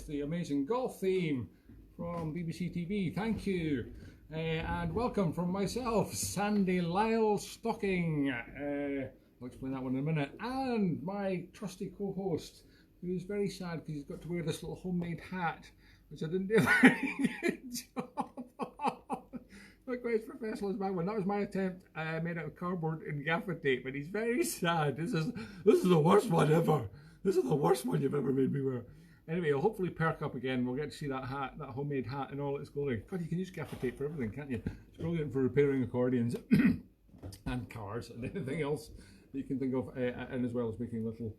The amazing golf theme from BBC TV. Thank you, and welcome from myself, Sandy Lisle-Stocking. I'll explain that one in a minute. And my trusty co-host, who's very sad because he's got to wear this little homemade hat, which I didn't do a very good job of. Not quite as professional as my one. That was my attempt, made out of cardboard and gaffer tape, and he's very sad. This is the worst one ever. This is the worst one you've ever made me wear. Anyway, I'll hopefully perk up again. We'll get to see that hat, that homemade hat in all its glory. God, you can use gaffer tape for everything, can't you? It's brilliant for repairing accordions and cars and anything else that you can think of, and as well as making little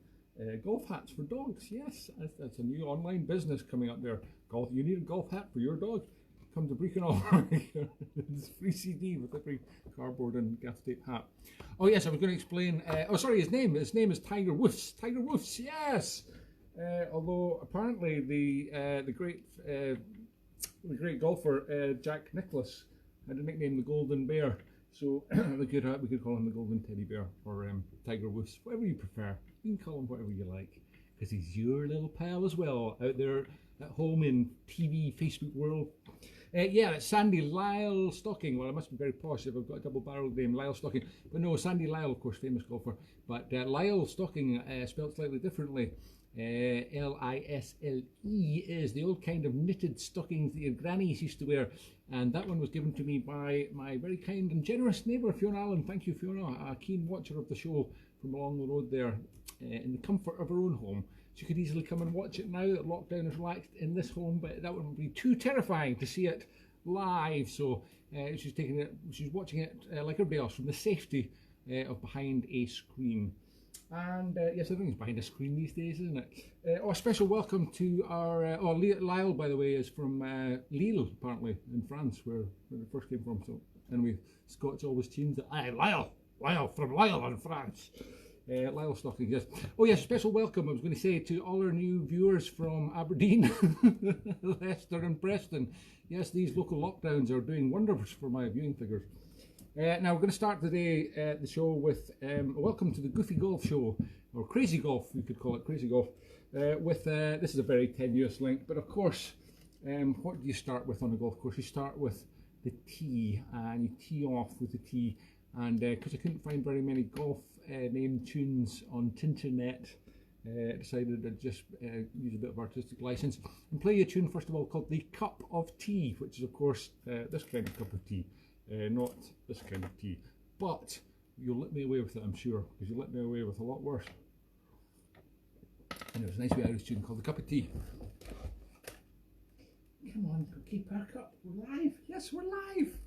golf hats for dogs. Yes, that's a new online business coming up there. Golf, you need a golf hat for your dog? Come to Brechin. It's free CD with a free cardboard and gaffer tape hat. Oh yes, I was going to explain. Oh, sorry, his name is Tiger Woofs. Tiger Woofs, yes. Although apparently the great golfer Jack Nicklaus had a nickname, the Golden Bear, so we could call him the Golden Teddy Bear or Tiger Woofs, whatever you prefer. You can call him whatever you like, because he's your little pal as well out there at home in TV Facebook world. Yeah, it's Sandy Lisle-Stocking. Well, I must be very posh if I've got a double-barreled name, Lisle-Stocking. But no, Sandy Lisle, of course, famous golfer. But Lisle-Stocking, spelled slightly differently. L-I-S-L-E is the old kind of knitted stockings that your grannies used to wear, and that one was given to me by my very kind and generous neighbour Fiona Allen. Thank you, Fiona, a keen watcher of the show from along the road there, in the comfort of her own home. She could easily come and watch it now that lockdown is relaxed in this home, but that would be too terrifying to see it live, so she's watching it like everybody else from the safety of behind a screen. And yes, everything's behind a screen these days, isn't it? A special welcome to our... Lisle, by the way, is from Lille, apparently, in France, where it first came from. So, anyway, Scots always tunes it. Aye, Lisle, from Lisle in France. Lisle-Stocking, yes. Oh yes, special welcome, I was going to say, to all our new viewers from Aberdeen, Leicester and Preston. Yes, these local lockdowns are doing wonders for my viewing figures. Now we're going to start today the show with a welcome to the Goofy Golf Show, or Crazy Golf, you could call it Crazy Golf, with this is a very tenuous link, but of course, what do you start with on a golf course? You start with the tee, and you tee off with the tee, and because I couldn't find very many golf name tunes on Tinternet, I decided to just use a bit of artistic license and play a tune first of all called The Cup of Tea, which is of course this kind of cup of tea. Not this kind of tea, but you'll let me away with it, I'm sure, because you let me away with a lot worse. And it was a nice wee Irish tune called The Cup of Tea. Come on, Cookie, perk up. We're live. Yes, we're live.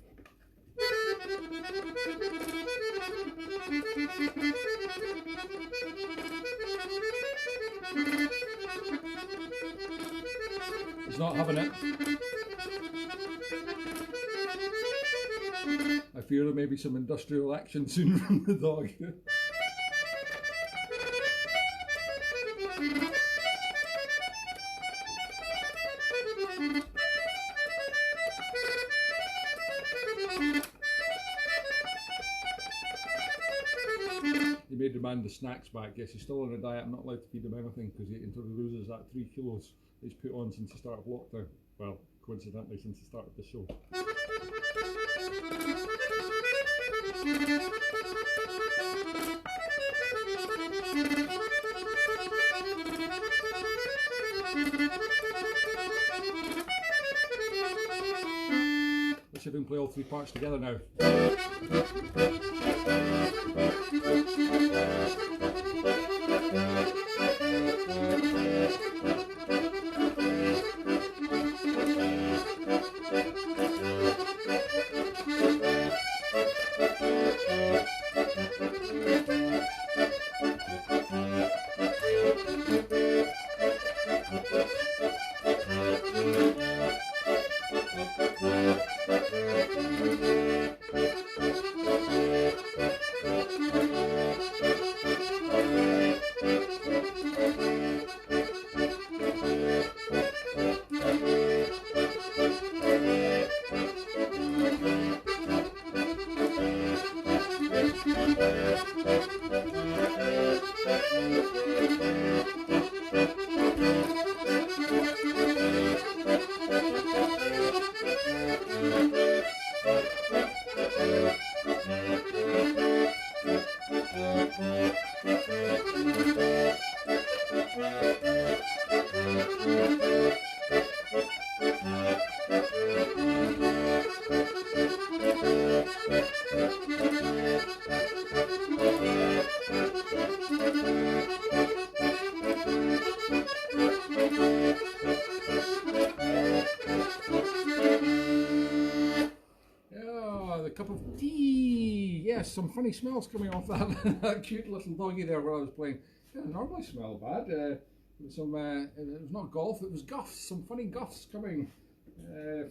He's not having it. I fear there may be some industrial action soon from the dog. He may demand the snacks back. Yes, he's still on a diet. I'm not allowed to feed him anything until he loses that 3 kilos he's put on since the start of lockdown. Well, coincidentally, since the start of the show. Let's see if we can play all 3 parts together now. The cup of tea. Yes, some funny smells coming off that, that cute little doggy there while I was playing. It didn't normally smell bad. It was not golf, it was guffs. Some funny guffs coming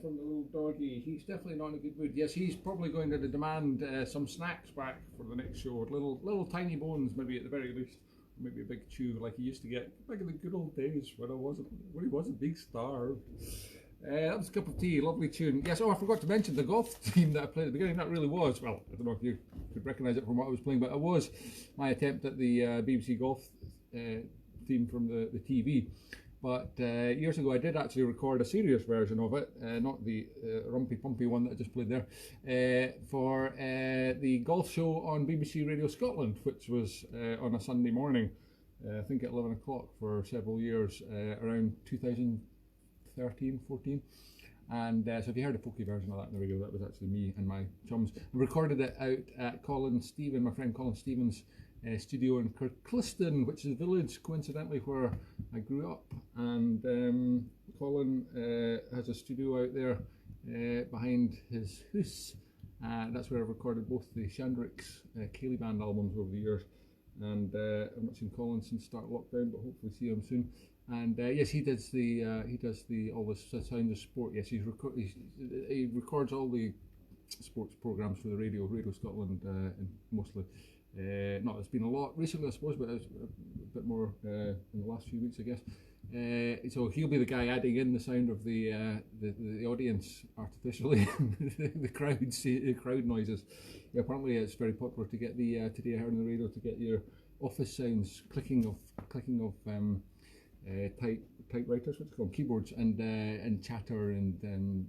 from the little doggy. He's definitely not in a good mood. Yes, he's probably going to demand some snacks back for the next show. Little tiny bones, maybe at the very least. Maybe a big chew like he used to get back in the good old days when he wasn't big starved. That was a cup of tea, lovely tune. Yes, oh, I forgot to mention the golf theme that I played at the beginning. That really was, well, I don't know if you could recognise it from what I was playing, but it was my attempt at the BBC golf theme from the TV. But years ago I did actually record a serious version of it, not the rumpy-pumpy one that I just played there, for the golf show on BBC Radio Scotland, which was on a Sunday morning, I think at 11 o'clock for several years, around 2013, 14. And so if you heard a pokey version of that in the radio, that was actually me and my chums. I recorded it out at my friend Colin Stevens' studio in Kirkliston, which is a village coincidentally where I grew up. And Colin has a studio out there behind his house. That's where I've recorded both the Shandricks Cayley Band albums over the years. And I've not seen Colin since start of lockdown, but hopefully see him soon. And yes, he does all the sound of sport. Yes, he records all the sports programs for the Radio Scotland, mostly. It's been a lot recently, I suppose, but it's a bit more in the last few weeks, I guess. So he'll be the guy adding in the sound of the audience artificially, the crowd noises. Yeah, apparently, it's very popular to get the today I heard on the radio to get your office sounds, clicking of typewriters, what's it called, keyboards, and chatter and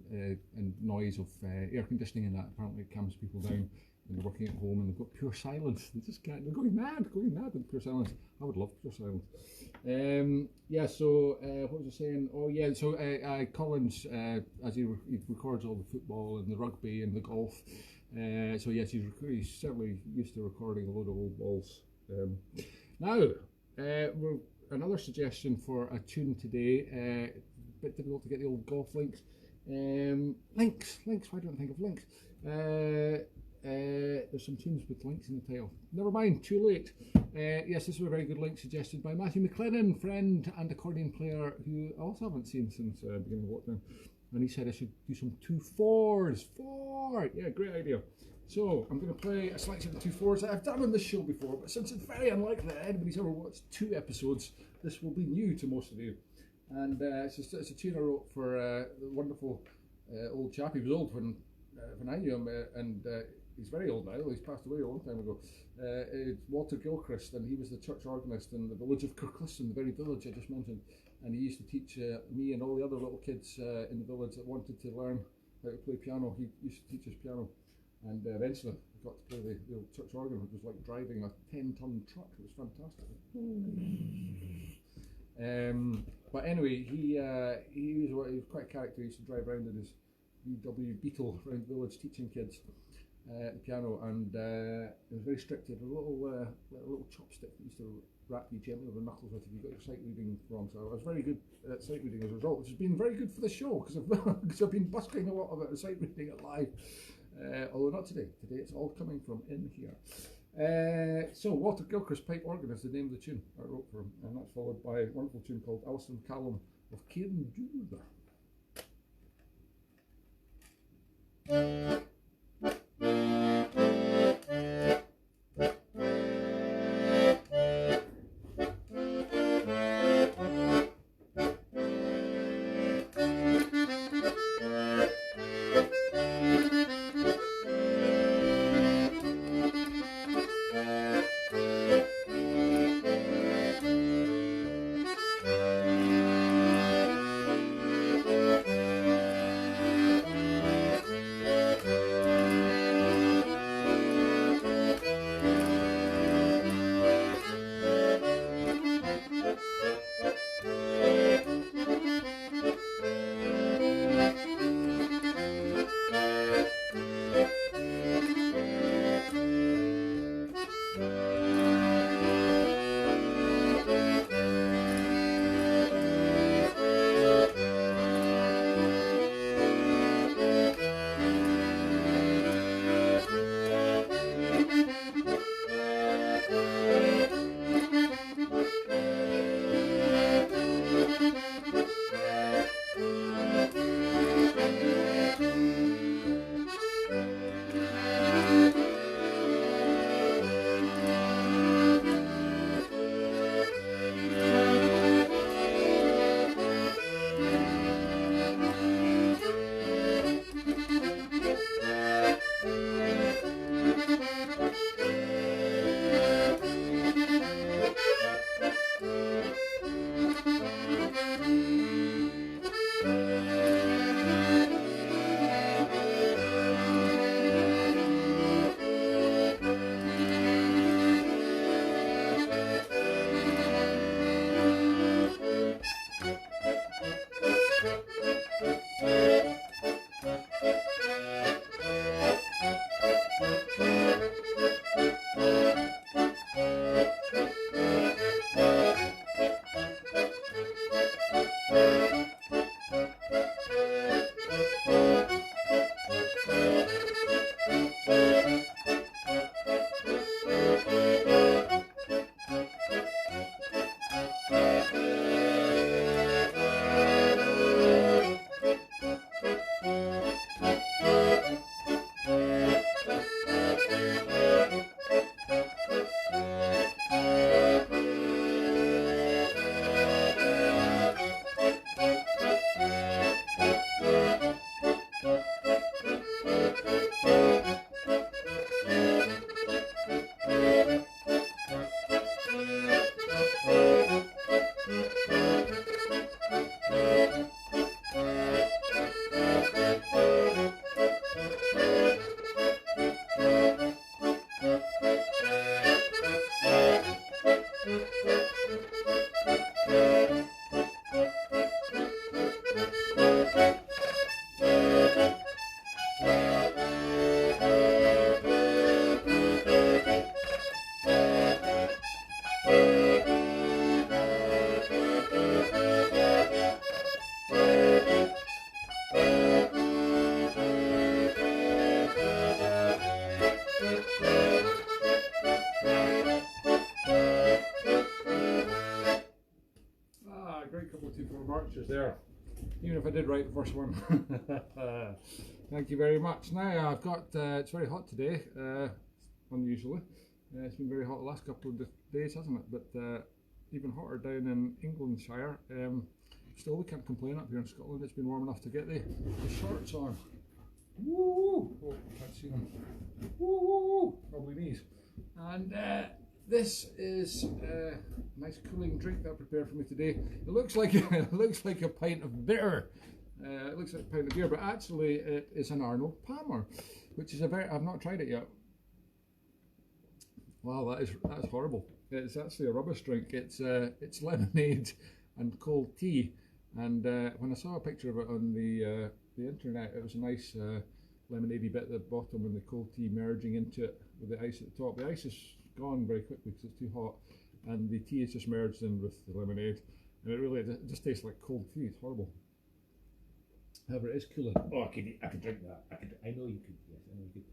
noise of air conditioning, and that apparently calms people down when they're working at home and they've got pure silence. They just can't. They're going mad with pure silence. I would love pure silence. Yeah. So what was I saying? Oh yeah. So Collins, as he records all the football and the rugby and the golf. So yes, he's certainly used to recording a load of old balls. Now, another suggestion for a tune today. A bit difficult to get the old golf links. Links. Why don't I think of links? There's some tunes with links in the title. Never mind, too late. Yes, this was a very good link suggested by Matthew McLennan, friend and accordion player who I also haven't seen since beginning of lockdown. And he said I should do some 2/4s. 4! Yeah, great idea. So I'm going to play a selection of 2/4s that I've done on this show before, but since it's very unlikely that anybody's ever watched 2 episodes, this will be new to most of you. And it's a tune I wrote for the wonderful old chap. He was old when I knew him, and he's very old now. He's passed away a long time ago. It's Walter Gilchrist, and he was the church organist in the village of Kirkliston, the very village I just mentioned. And he used to teach me and all the other little kids in the village that wanted to learn how to play piano. He used to teach us piano. And eventually I got to play the old church organ, which was like driving a 10-ton truck. It was fantastic. But anyway, he was quite a character. He used to drive around in his VW Beetle around the village teaching kids the piano, and he was very strict. He had a little chopstick that used to rap you gently over the knuckles with if you got your sight reading from. So I was very good at sight reading as a result, which has been very good for the show because I've been busting a lot about sight reading it live. Although not today. Today it's all coming from in here. So Walter Gilchrist Pipe Organ is the name of the tune I wrote for him, and that's followed by a wonderful tune called Alison Callum of Cairn Dubh. Marches there, even if I did write the first one. Thank you very much. Now I've got, it's very hot today, unusually. It's been very hot the last couple of days, hasn't it? But even hotter down in Englandshire. Still, we can't complain up here in Scotland. It's been warm enough to get the shorts on. Woo! Oh, can't see them. Woo! Probably these. And this is a nice cooling drink that I prepared for me today. It looks like it looks like a pint of bitter. It looks like a pint of beer, but actually it is an Arnold Palmer, which is I've not tried it yet. Wow, that's horrible. It's actually a rubbish drink. It's lemonade and cold tea. And when I saw a picture of it on the internet, it was a nice lemonade-y bit at the bottom and the cold tea merging into it with the ice at the top. The ice is gone very quickly because it's too hot, and the tea is just merged in with the lemonade, and it just tastes like cold tea. It's horrible. However, it is cooling. Oh, I could drink that. I know you could. Yes, I know you could.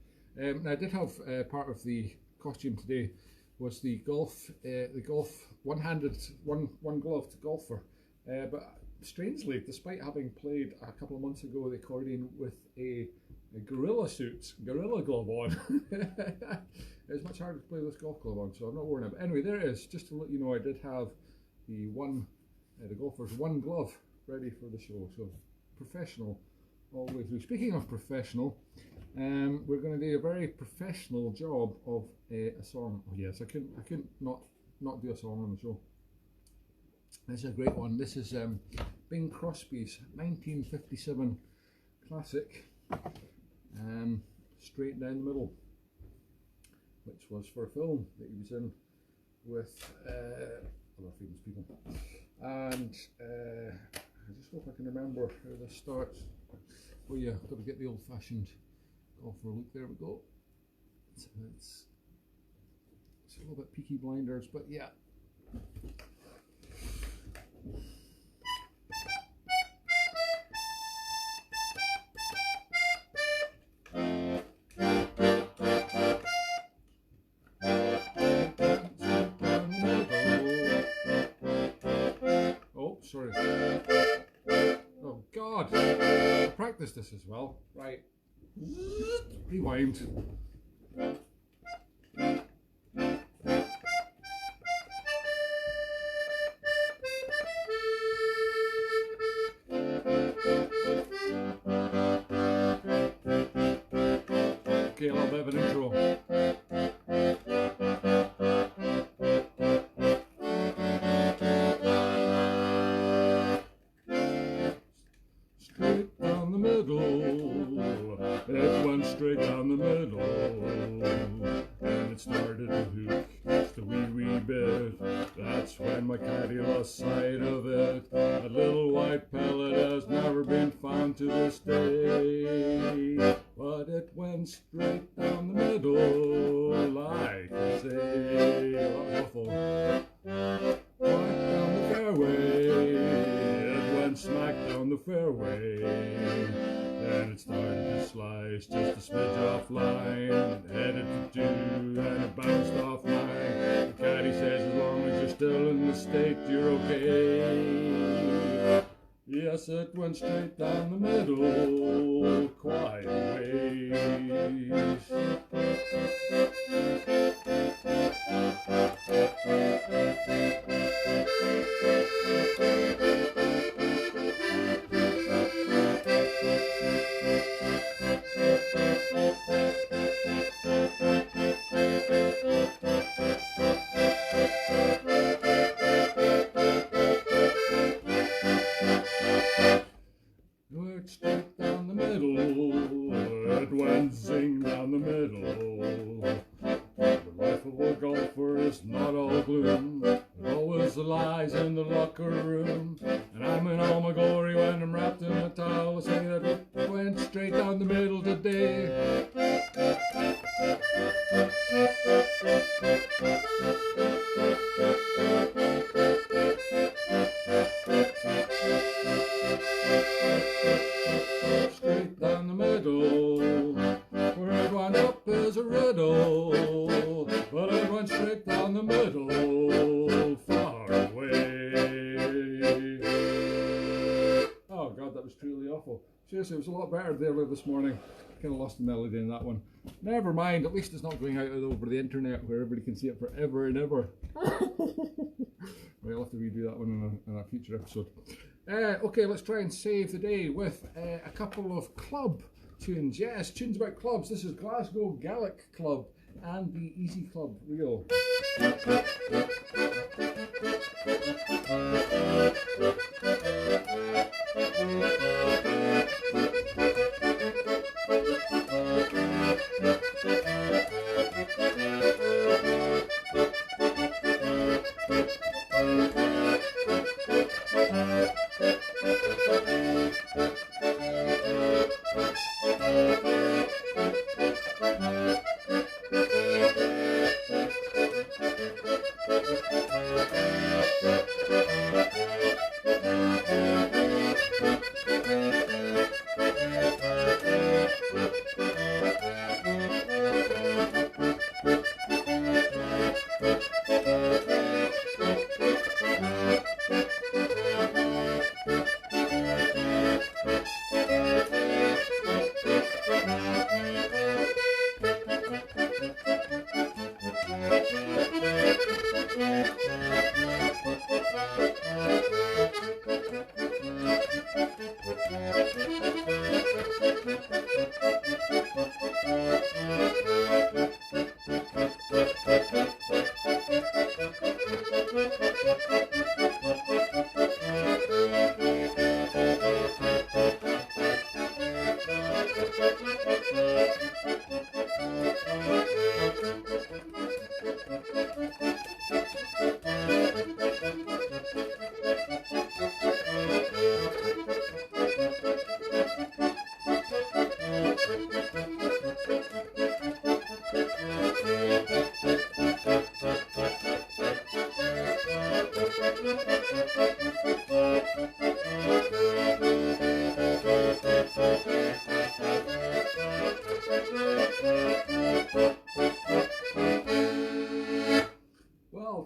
I did have part of the costume today was the golf one-handed, one-gloved golfer, but strangely, despite having played a couple of months ago the accordion with a gorilla glove on, it's much harder to play this golf glove on, so I've not worn it. But anyway, there it is. Just to let you know, I did have the golfer's one glove ready for the show. So professional all the way through. Speaking of professional, we're going to do a very professional job of a song. Oh yes, I couldn't not do a song on the show. This is a great one. This is Bing Crosby's 1957 classic, Straight Down the Middle, which was for a film that he was in with other famous people. And I just hope I can remember how this starts. Oh yeah, I've got to get the old-fashioned golfer look. There we go. So a little bit Peaky Blinders, but yeah. Oh, sorry. Oh God, I practiced this as well. Right. Rewind. Okay, a little bit of an intro. Straight down the middle, it went straight down the middle, and it started to hook just a wee bit. That's when my caddy lost sight of it. That little white pellet has never been found to this day, but it went straight down the middle, like I say. That was awful. Right down the fairway, it went smack down the fairway, and it started to slice just a smidge offline, and headed for two, and it bounced offline. The caddy says as long as you're still in the state, you're okay. Yes, it went straight down the middle, quite a ways. Went straight down the middle, it went zing down the middle. The life of a golfer is not all gloom, there's always the lies in the locker room. And I'm in all my glory when I'm wrapped in a towel, saying that it went straight down the middle today. Straight down the middle, where it went up is a riddle, but it went straight down the middle, far away. Oh God, that was truly awful. Seriously, it was a lot better there this morning. Kind of lost the melody in that one. Never mind, at least it's not going out over the internet where everybody can see it forever and ever. We'll have to redo that one in a future episode. Okay, let's try and save the day with a couple of club tunes. Yes, tunes about clubs. This is Glasgow Gaelic Club and the Easy Club Reel. Well,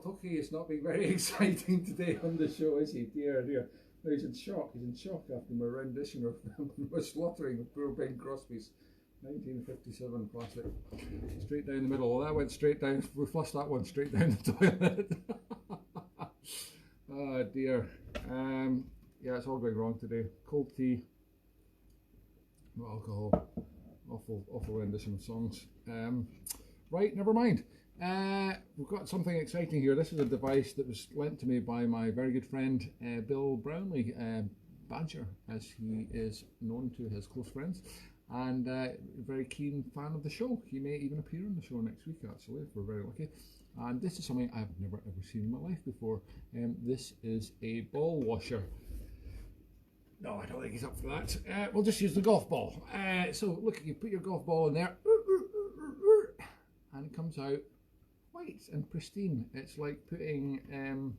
Toki is not being very exciting today on the show, is he? Dear, dear. No, he's in shock. He's in shock after my rendition of my slaughtering of poor Ben Crosby's 1957 classic. Straight down the middle. Well, that went straight down. We flushed that one straight down the toilet. Oh dear. Yeah, it's all going wrong today. Cold tea, no alcohol. Awful rendition of songs. Right, never mind. We've got something exciting here. This is a device that was lent to me by my very good friend Bill Brownlee, Badger, as he is known to his close friends, and a very keen fan of the show. He may even appear on the show next week, actually, if we're very lucky. And this is something I've never ever seen in my life before. This is a ball washer. No, I don't think he's up for that. We'll just use the golf ball. So look, you put your golf ball in there, and it comes out white and pristine. It's like putting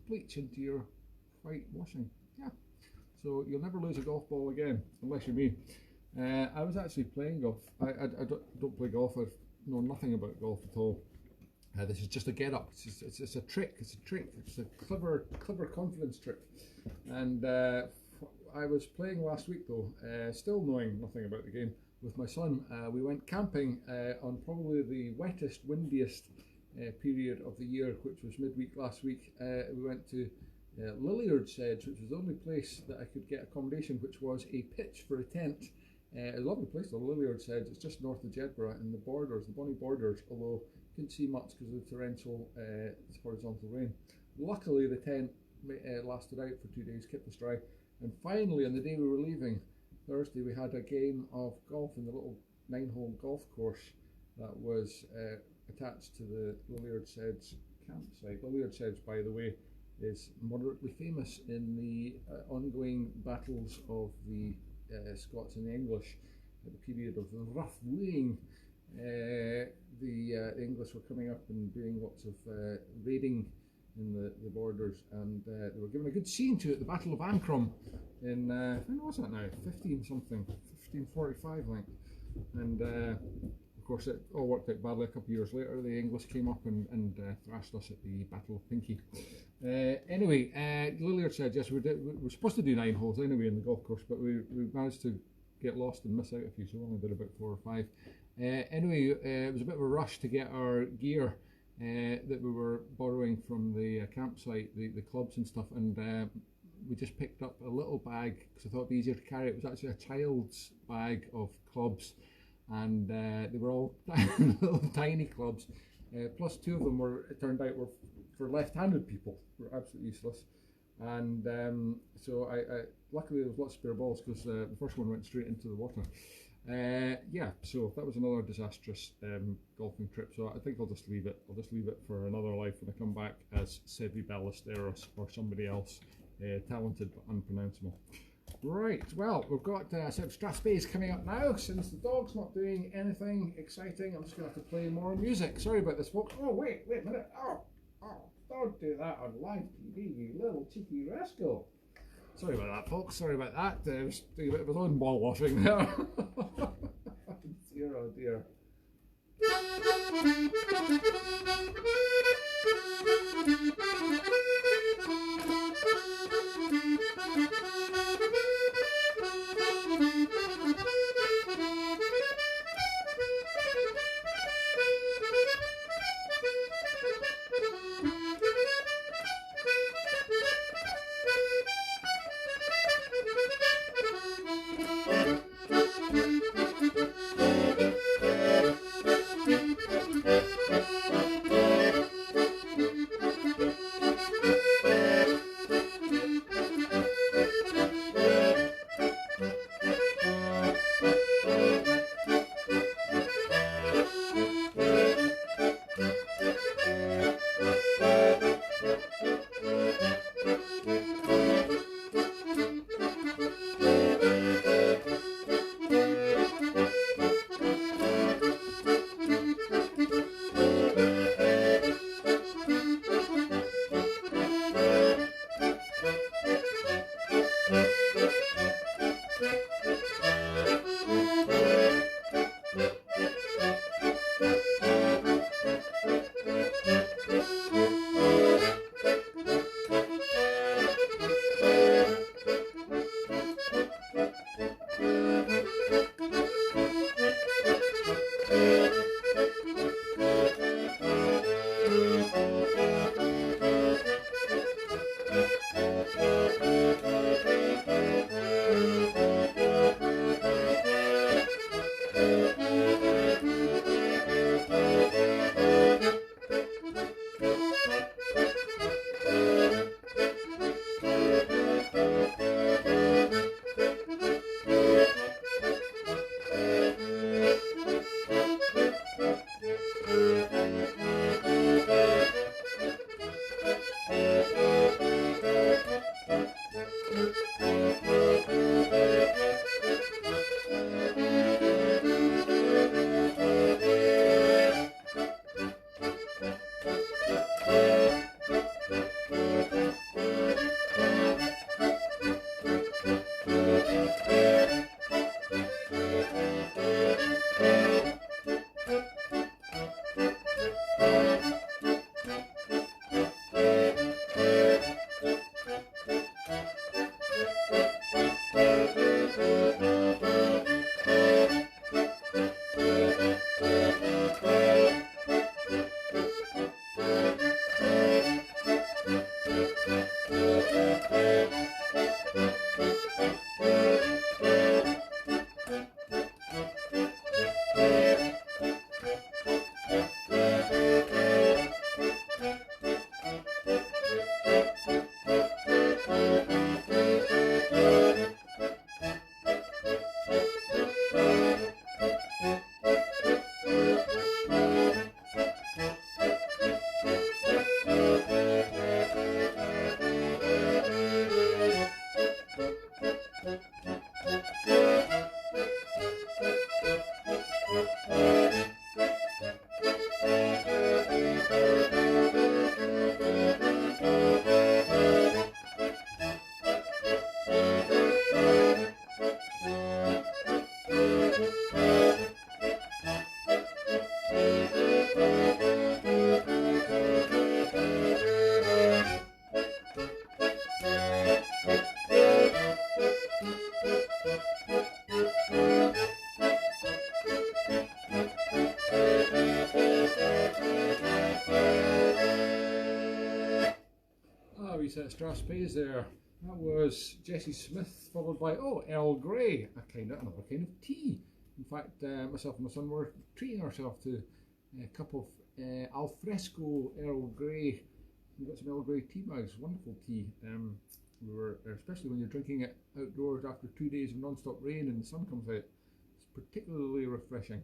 bleach into your white washing. Yeah. So you'll never lose a golf ball again, unless you're me. I was actually playing golf. I don't play golf. I know nothing about golf at all. This is just a get up. It's a trick. It's a trick. It's a clever confidence trick. And I was playing last week though, still knowing nothing about the game, with my son. We went camping on probably the wettest, windiest period of the year, which was midweek last week. We went to Lisle-Stocking, which was the only place that I could get accommodation, which was a pitch for a tent. A lovely place, the Lisle-Stocking. It's just north of Jedburgh, in the borders, the Bonnie borders, although couldn't see much because of the torrential horizontal rain. Luckily the tent lasted out for 2 days, kept us dry, and finally on the day we were leaving, Thursday, we had a game of golf in the little 9-hole golf course that was attached to the Lisle-Stocking campsite. Lisle-Stocking, by the way, is moderately famous in the ongoing battles of the Scots and the English at the period of the ruff wooing. The English were coming up and doing lots of raiding in the borders, and they were given a good scene to it. The Battle of Ancrum in when was that now? 1545, I think. And of course, it all worked out badly. A couple of years later, the English came up and thrashed us at the Battle of Pinkie. Anyway, Lilliard said yes, we were supposed to do 9 holes anyway in the golf course, but we managed to get lost and miss out a few, so we only did about 4 or 5. Anyway, it was a bit of a rush to get our gear that we were borrowing from the campsite, the clubs and stuff, and we just picked up a little bag because I thought it'd be easier to carry. It was actually a child's bag of clubs, and they were all little tiny clubs. Plus 2 of them were, it turned out, were for left-handed people. Were absolutely useless. And so I luckily there was lots of spare balls because the first one went straight into the water. Yeah, so that was another disastrous golfing trip. So I think I'll just leave it. I'll just leave it for another life when I come back as Sevi Ballesteros or somebody else, talented but unpronounceable. Right, well, we've got a set of Strathspeys coming up now. Since the dog's not doing anything exciting, I'm just going to have to play more music. Sorry about this, folks. Oh, wait a minute. Oh, don't do that on live TV, you little cheeky rascal. Sorry about that, folks. Sorry about that. I was doing a bit of his own ball washing there. Dear, oh dear. Set of Strasbays there. That was Jessie Smith, followed by Earl Grey, another kind of tea. In fact, myself and my son were treating ourselves to a cup of alfresco Earl Grey. We got some Earl Grey tea bags, wonderful tea. We were, especially when you're drinking it outdoors after 2 days of non-stop rain and the sun comes out, it's particularly refreshing.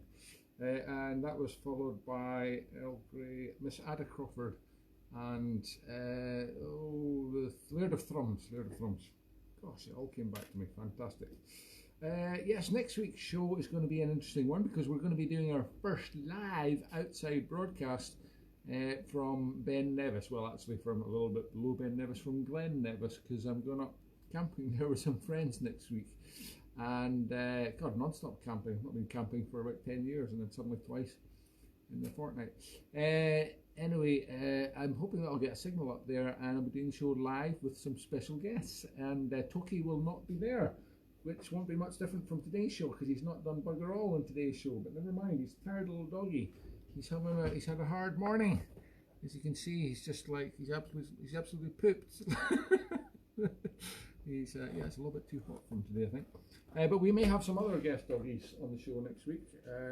And that was followed by Earl Grey, Miss Ada Crawford, and the Laird of Thrums. Gosh, it all came back to me. Fantastic. Yes, next week's show is going to be an interesting one because we're going to be doing our first live outside broadcast from Ben Nevis. Well, actually from a little bit below Ben Nevis, from Glen Nevis, because I'm going up camping there with some friends next week. And God, non-stop camping. I've not been camping for about 10 years, and then suddenly twice in the fortnight. Anyway, I'm hoping that I'll get a signal up there, and I'll be doing the show live with some special guests. And Toki will not be there, which won't be much different from today's show because he's not done bugger all in today's show. But never mind, he's a tired little doggy. He's had a hard morning. As you can see, he's just like he's absolutely pooped. It's a little bit too hot for him today, I think. But we may have some other guest doggies on the show next week.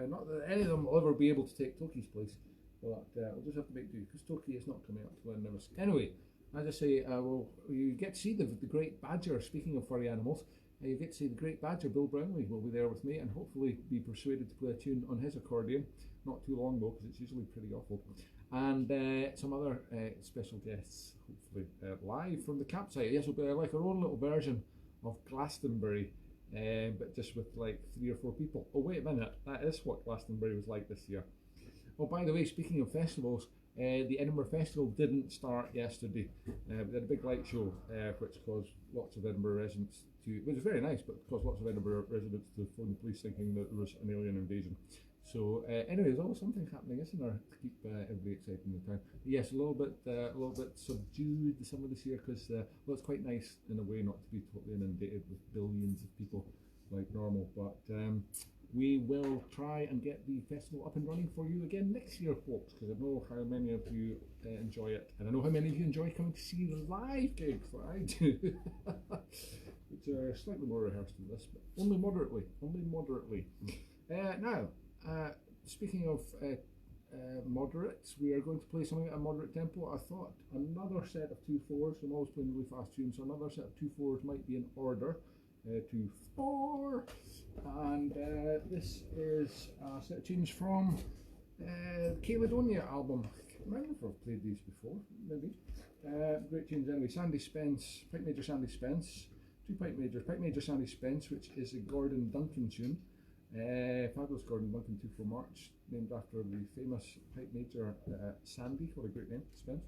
Not that any of them will ever be able to take Toki's place, but we'll just have to make do because Toki is not coming up to Glen Nevis. Anyway, as I say, you get to see the great badger. Speaking of furry animals, you get to see the great badger. Bill Brownlee will be there with me and hopefully be persuaded to play a tune on his accordion. Not too long though, because it's usually pretty awful. And some other special guests, hopefully live from the campsite. Yes, it'll be like our own little version of Glastonbury, but just with like 3 or 4 people. Oh wait a minute, that is what Glastonbury was like this year. Oh, by the way, speaking of festivals, the Edinburgh Festival didn't start yesterday. We had a big light show, which caused lots of Edinburgh residents to, which was very nice, but caused lots of Edinburgh residents to phone the police thinking that there was an alien invasion. So anyway, there's always something happening, isn't there, to keep everybody excited in the town. Yes, a little bit subdued some of this year because well, it's quite nice in a way not to be totally inundated with billions of people like normal. But we will try and get the festival up and running for you again next year, folks, because I know how many of you enjoy it, and I know how many of you enjoy coming to see the live gigs that I do, which are slightly more rehearsed than this, but only moderately. Now. Speaking of moderates, we are going to play something at a moderate tempo. I thought another set of 2/4s, I'm always playing really fast tunes, so another set of 2/4s might be in order. 2/4, and this is a set of tunes from the Caledonia album. I can't remember if I've played these before, maybe. Great tunes anyway. Sandy Spence, Pipe Major Sandy Spence, 2 Pipe Major Sandy Spence, which is a Gordon Duncan tune. Fabulous Gordon, 124 March, named after the famous pipe major Sandy. What a great name, Spence.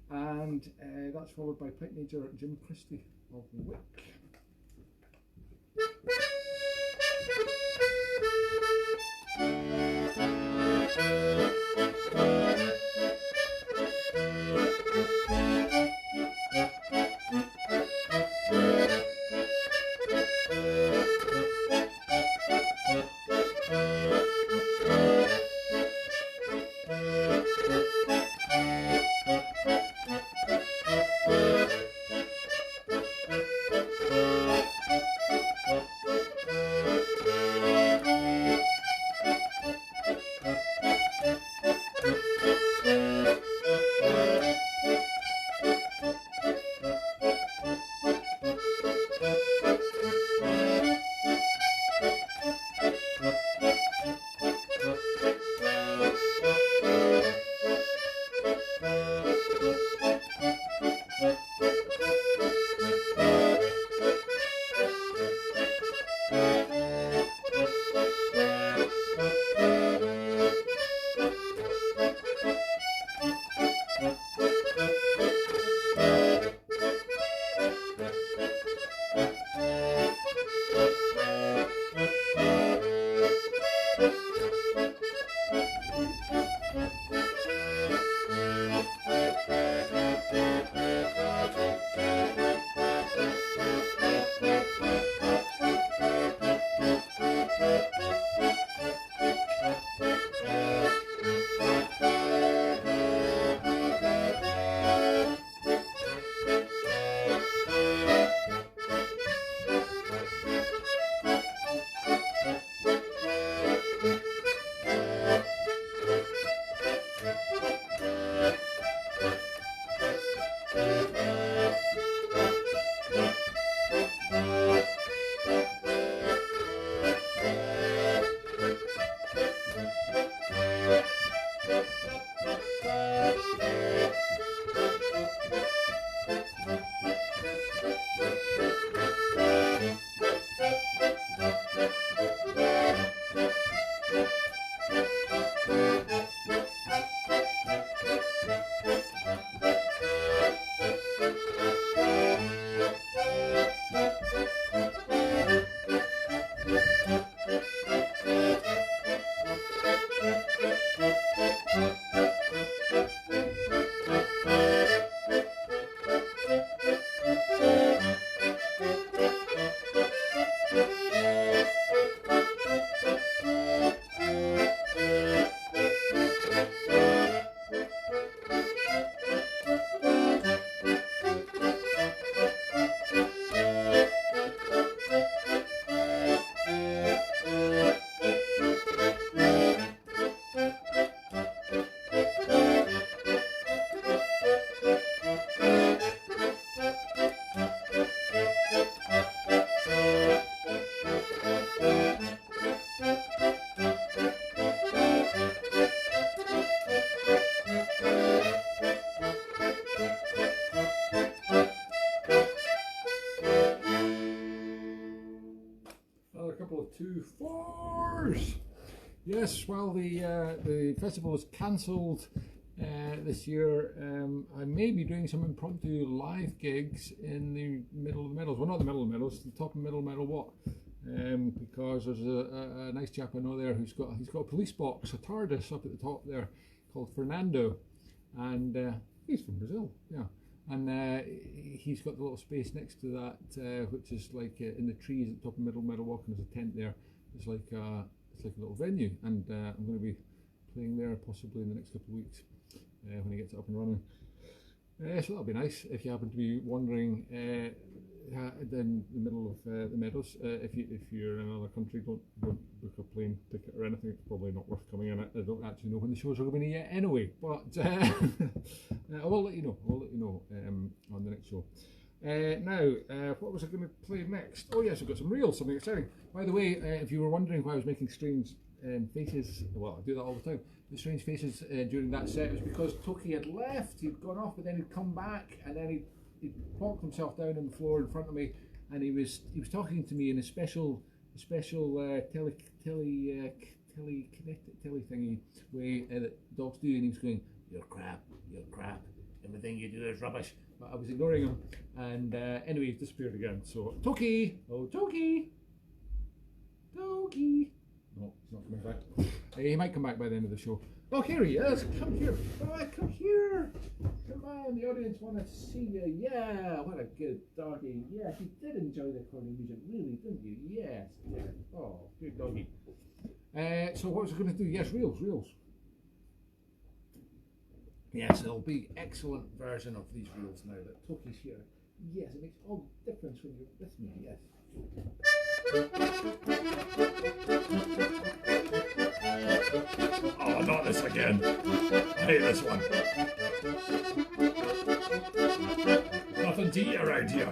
And that's followed by pipe major Jim Christie of Wick. Couple of 2/4s. Yes, well, the festival was cancelled this year. I may be doing some impromptu live gigs in the middle of the meadows. Well, not the middle of the meadows, the top of middle meadow walk. Because there's a nice chap I know there he's got a police box, a TARDIS up at the top there, called Fernando, and he's from Brazil, yeah. And he's got the little space next to that, which is like in the trees at the top of Middle Meadow Walk, and there's a tent there. It's like a little venue, and I'm going to be playing there possibly in the next couple of weeks when he gets up and running. So that'll be nice if you happen to be wandering in the middle of the meadows. If you're in another country, don't book a plane ticket or anything. It's probably not worth coming in. I don't actually know when the shows are going to be yet anyway, but I will let you know. On the next show. Now, what was I going to play next? Oh yes, I've got some reels, something exciting. By the way, if you were wondering why I was making strange faces, well, I do that all the time. The strange faces during that set was because Toki had left. He'd gone off, but then he'd come back, and then he plonked himself down on the floor in front of me, and he was talking to me in a special special telly thingy way that dogs do, and he was going, "You're crap, everything you do is rubbish." But I was ignoring him, and anyway, he disappeared again. So Toki, oh Toki. No, he's not coming back. He might come back by the end of the show. Oh, here he is. Come here. Oh, come here. Come on, the audience want to see you. Yeah, what a good doggy. Yes, you did enjoy the corny music, really, didn't you? Yes. Oh, good doggy. So what was I going to do? Yes, reels. Yes, it'll be excellent version of these reels now that Toki's here. Yes, it makes all the difference when you're with me. Yes. Oh, not this again. I hate this one. Nothing to eat around here.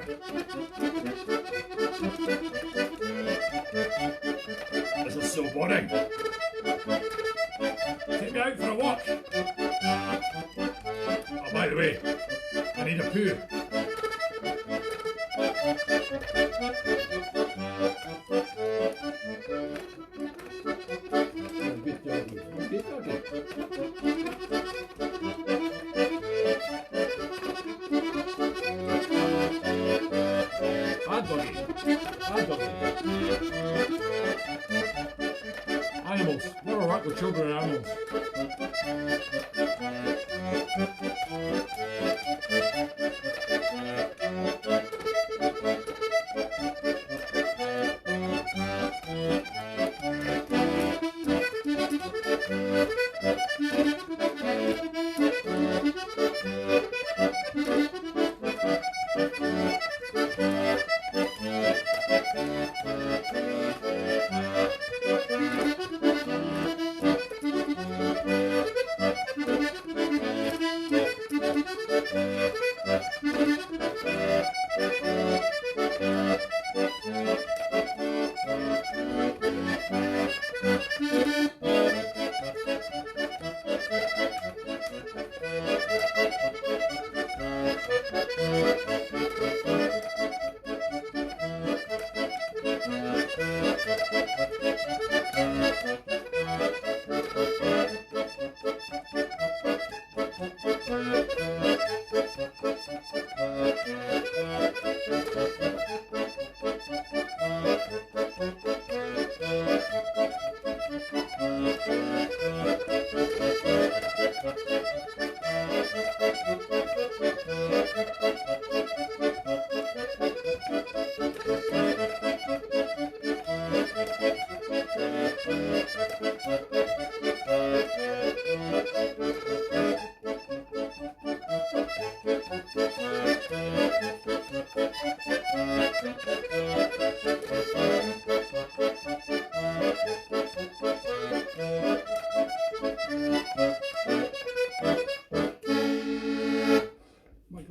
This is so boring. Take me out for a walk. Oh, by the way, I need a poo. Good doggy. Good doggy. Bad doggy. Bad doggy. Animals. Never work with children and animals.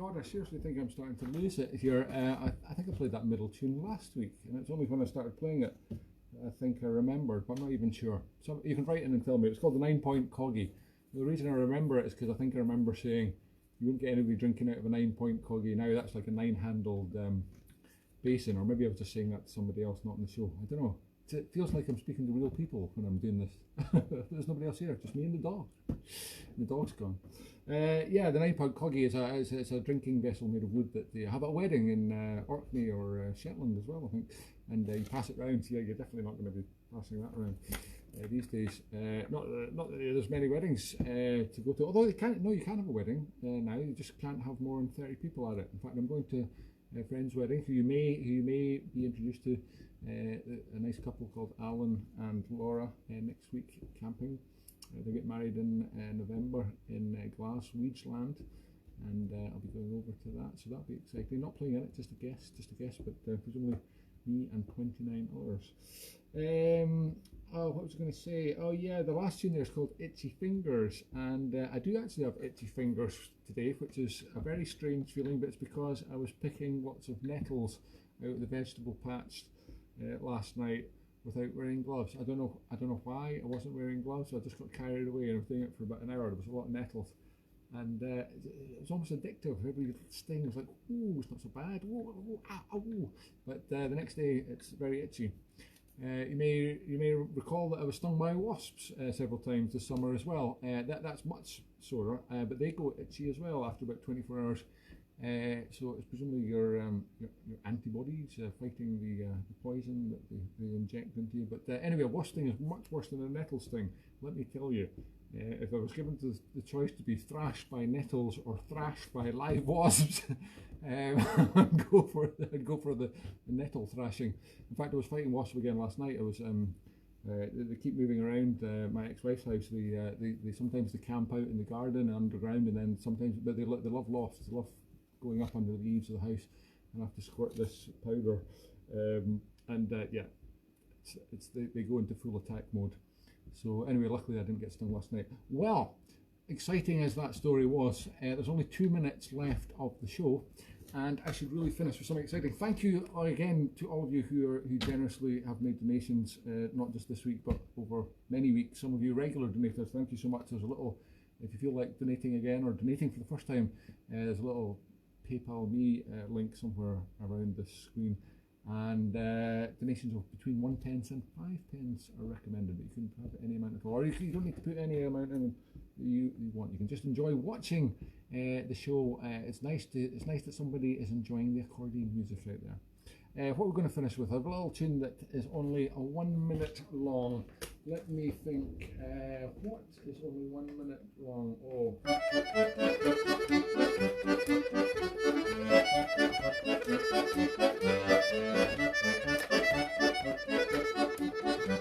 I seriously think I'm starting to lose it here. I think I played that middle tune last week, and it's only when I started playing it I think I remembered, but I'm not even sure. So you can write in and tell me. It's called the 9-point coggy. The reason I remember it is because I think I remember saying you wouldn't get anybody drinking out of a 9-point coggy. Now that's like a 9-handled basin, or maybe I was just saying that to somebody else not in the show. I don't know. It feels like I'm speaking to real people when I'm doing this. There's nobody else here, just me and the dog. The dog's gone. Yeah, the 9-point coggy is a drinking vessel made of wood that they have at a wedding in Orkney or Shetland as well, I think. And you pass it round. So yeah, you're definitely not going to be passing that around these days. Not that there's many weddings to go to. Although you can have a wedding now. You just can't have more than 30 people at it. In fact, I'm going to a friend's wedding who you may be introduced to. A nice couple called Alan and Laura next week camping. They get married in November in Lisle-Stocking, and I'll be going over to that, so that'll be exciting. Not playing in it, just a guest, but presumably me and 29 others. What was I going to say? Oh yeah, the last tune there is called Itchy Fingers, and I do actually have itchy fingers today, which is a very strange feeling, but it's because I was picking lots of nettles out of the vegetable patch last night without wearing gloves. I don't know why I wasn't wearing gloves. I just got carried away and I was doing it for about an hour. There was a lot of nettles, and it was almost addictive. Every little sting was like, ooh, it's not so bad. Ooh, ooh, ah, ooh. But the next day it's very itchy. You may recall that I was stung by wasps several times this summer as well. That's much sorer, but they go itchy as well after about 24 hours. So it's presumably your antibodies fighting the poison that they inject into you. But anyway, a wasp sting is much worse than a nettle sting. Let me tell you. If I was given the choice to be thrashed by nettles or thrashed by live wasps, I'd go for the nettle thrashing. In fact, I was fighting wasps again last night. I was they keep moving around my ex-wife's house. They sometimes they camp out in the garden and underground, and then sometimes, but they love lofts. They love going up under the eaves of the house, and I have to squirt this powder, yeah, they go into full attack mode. So anyway, luckily I didn't get stung last night. Well, exciting as that story was, there's only 2 minutes left of the show, and I should really finish with something exciting. Thank you again to all of you who generously have made donations, not just this week, but over many weeks. Some of you regular donators, thank you so much. There's a little, if you feel like donating again or donating for the first time, there's a little PayPal me link somewhere around the screen. And donations of between 1 pence and 5 pence are recommended, but you can have any amount at all, or you don't need to put any amount in you want. You can just enjoy watching the show. It's nice that somebody is enjoying the accordion music right there. What we're going to finish with, I have a little tune that is only 1 minute long. Let me think. What is only 1 minute long? Oh.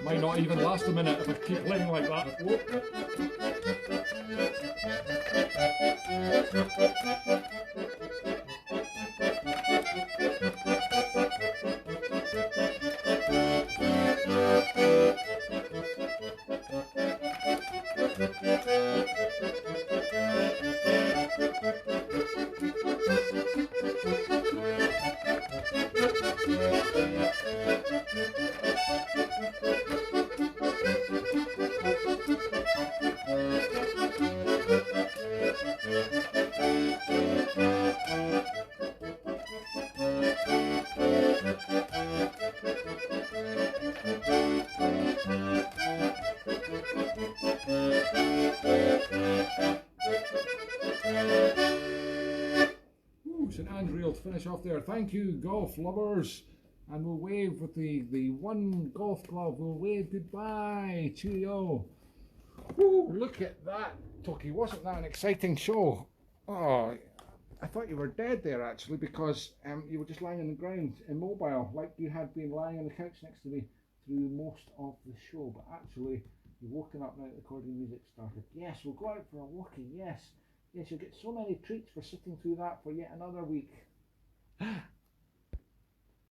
Might not even last a minute if I keep playing like that. Whoop. St Andrew to finish off there. Thank you, golf lovers. And we'll wave with the one golf glove. We'll wave goodbye. Cheerio. Woo, look at that, Toki. Wasn't that an exciting show? Oh, I thought you were dead there actually, because you were just lying on the ground immobile, like you had been lying on the couch next to me through most of the show. But actually, you've woken up now that the accordion music started. Yes, we'll go out for a walkie. Yes. Yes, you'll get so many treats for sitting through that for yet another week.